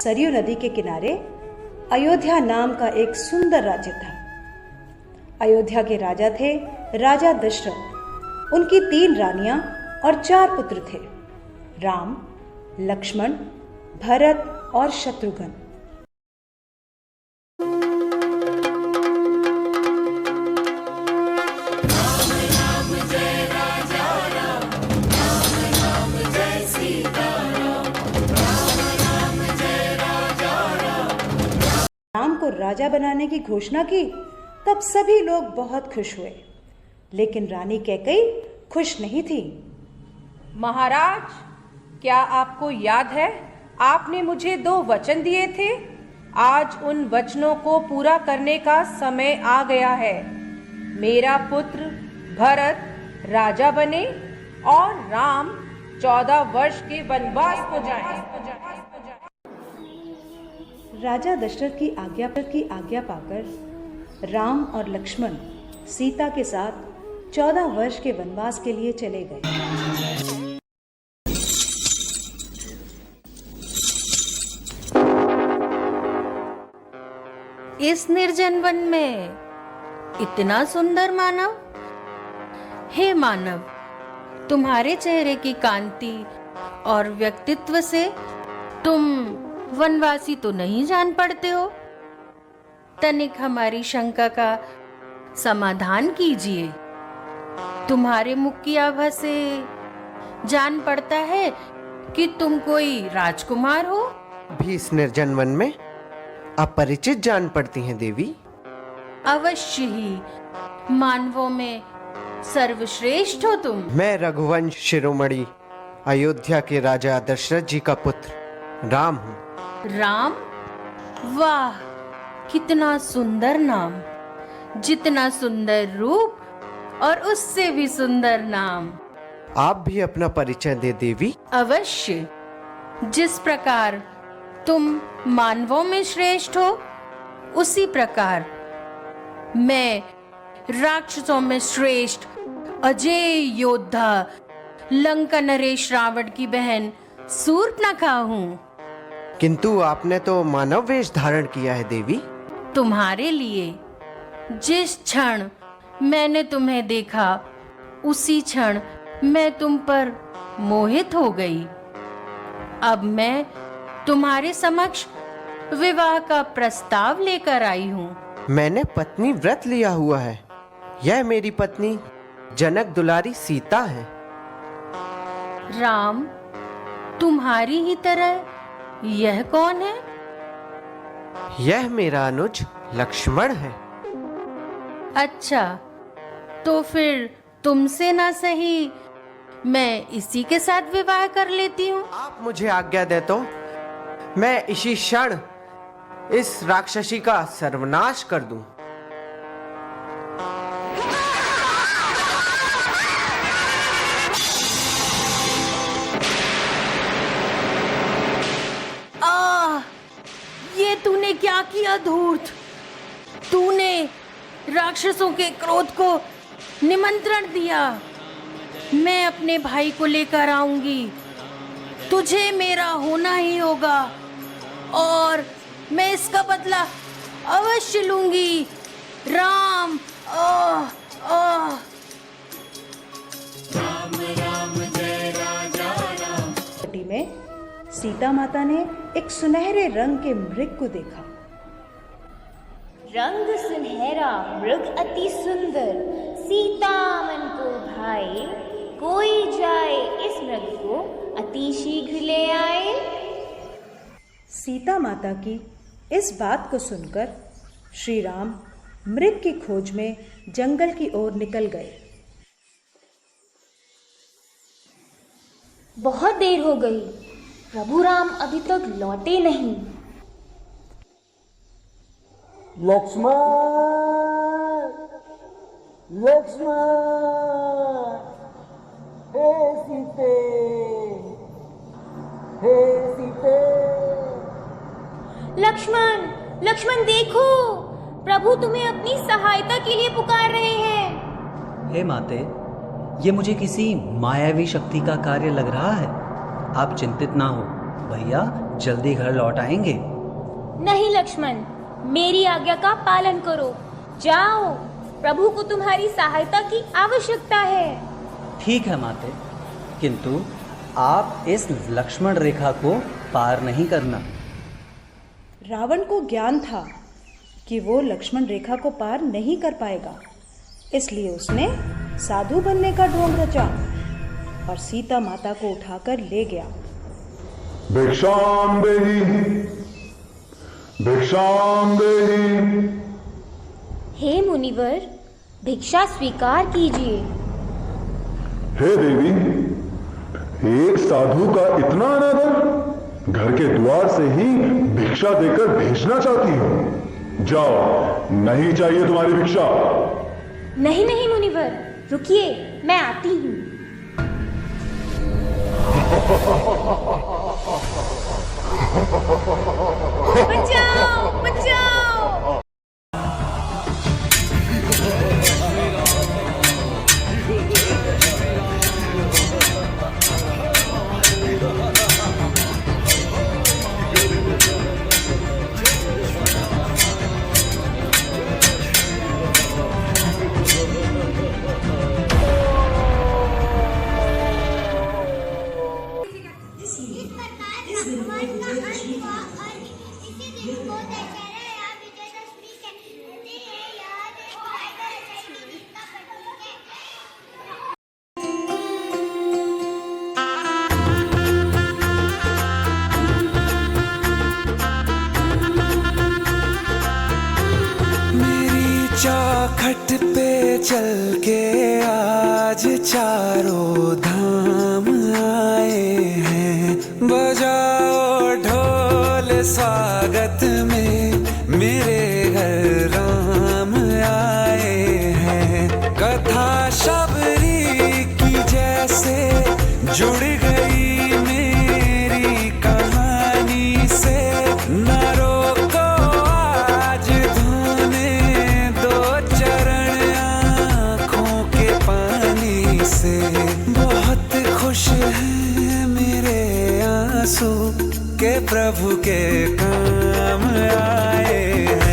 सरयू नदी के किनारे अयोध्या नाम का एक सुंदर राज्य था। अयोध्या के राजा थे राजा दशरथ। उनकी 3 रानियां और 4 पुत्र थे, राम, लक्ष्मण, भरत और शत्रुघ्न। राम को राजा बनाने की घोषणा की तब सभी लोग बहुत खुश हुए, लेकिन रानी कैकेयी खुश नहीं थी। महाराज, क्या आपको याद है आपने मुझे 2 वचन दिए थे? आज उन वचनों को पूरा करने का समय आ गया है। मेरा पुत्र भरत राजा बने और राम 14 वर्ष के वनवास को जाए। राजा दशरथ की आज्ञा पाकर राम और लक्ष्मण सीता के साथ 14 वर्ष के वनवास के लिए चले गए। इस निर्जन वन में इतना सुंदर मानव? हे मानव, तुम्हारे चेहरे की कांति और व्यक्तित्व से तुम वनवासी तो नहीं जान पड़ते हो। तनिक हमारी शंका का समाधान कीजिए। तुम्हारे मुख की आभा से जान पड़ता है कि तुम कोई राजकुमार हो। भी इस निर्जन वन में अपरिचित जान पड़ती हैं देवी। अवश्य ही, मानवों में सर्वश्रेष्ठ हो तुम। मैं रघुवंश शिरोमणि अयोध्या के राजा दशरथ जी का पुत्र राम हूँ। राम? वाह, कितना सुंदर नाम, जितना सुंदर रूप और उससे भी सुंदर नाम। आप भी अपना परिचय दे देवी। अवश्य। जिस प्रकार तुम मानवों में श्रेष्ठ हो, उसी प्रकार मैं राक्षसों में श्रेष्ठ अजय योद्धा लंका नरेश रावण की बहन शूर्पणखा हूँ। किंतु आपने तो मानव वेश धारण किया है देवी। तुम्हारे लिए जिस क्षण मैंने तुम्हें देखा, उसी क्षण मैं तुम पर मोहित हो गई। अब मैं तुम्हारे समक्ष विवाह का प्रस्ताव लेकर आई हूँ। मैंने पत्नी व्रत लिया हुआ है। यह मेरी पत्नी जनक दुलारी सीता है। राम, तुम्हारी ही तरह यह कौन है? यह मेरा अनुज लक्ष्मण है। अच्छा, तो फिर तुमसे ना सही मैं इसी के साथ विवाह कर लेती हूँ। आप मुझे आज्ञा दे तो मैं इसी क्षण इस राक्षसी का सर्वनाश कर दूं। ये तूने क्या किया धूर्त? तूने राक्षसों के क्रोध को निमंत्रण दिया। मैं अपने भाई को लेकर आऊंगी। तुझे मेरा होना ही होगा और मैं इसका बदला अवश्य लूंगी। राम, राम राम जय राजा राम। में सीता माता ने एक सुनहरे रंग के मृग को देखा। रंग सुनहरा, मृग अति सुंदर, सीता मन को भाए, कोई जाए इस मृग को अति शीघ्र ले आए। सीता माता की इस बात को सुनकर श्री राम मृग की खोज में जंगल की ओर निकल गए। बहुत देर हो गई, प्रभु राम अभी तक लौटे नहीं। लक्ष्मण, लक्ष्मण, हे सीते, हे सीते। लक्ष्मण, लक्ष्मण देखो, प्रभु तुम्हें अपनी सहायता के लिए पुकार रहे हैं। हे माते, ये मुझे किसी मायावी शक्ति का कार्य लग रहा है। आप चिंतित ना हो, भैया जल्दी घर लौट आएंगे। नहीं लक्ष्मण, मेरी आज्ञा का पालन करो। जाओ, प्रभु को तुम्हारी सहायता की आवश्यकता है। ठीक है माते, किंतु आप इस लक्ष्मण रेखा को पार नहीं करना। रावण को ज्ञान था कि वो लक्ष्मण रेखा को पार नहीं कर पाएगा, इसलिए उसने साधु बनने का ढोंग रचा और सीता माता को उठाकर ले गया। भिक्षाम देहि, भिक्षाम देहि। हे मुनिवर, भिक्षा स्वीकार कीजिए। हे देवी, एक साधु का इतना अनादर, घर के द्वार से ही भिक्षा देकर भेजना चाहती हो। जाओ, नहीं चाहिए तुम्हारी भिक्षा। नहीं नहीं मुनिवर, रुकिए, मैं आती हूँ। बचाओ, बचाओ। चौखट पे चल के आज चारों धाम आए हैं। बजाओ ढोल स्वागत में, मेरे घर राम आए हैं। कथा शबरी की जैसे जुड़ गई मेरी कहानी से। न रोको आज धोने दो चरण आँखों के पानी से। बहुत खुश हैं मेरे आंसू के प्रभु के काम आए हैं।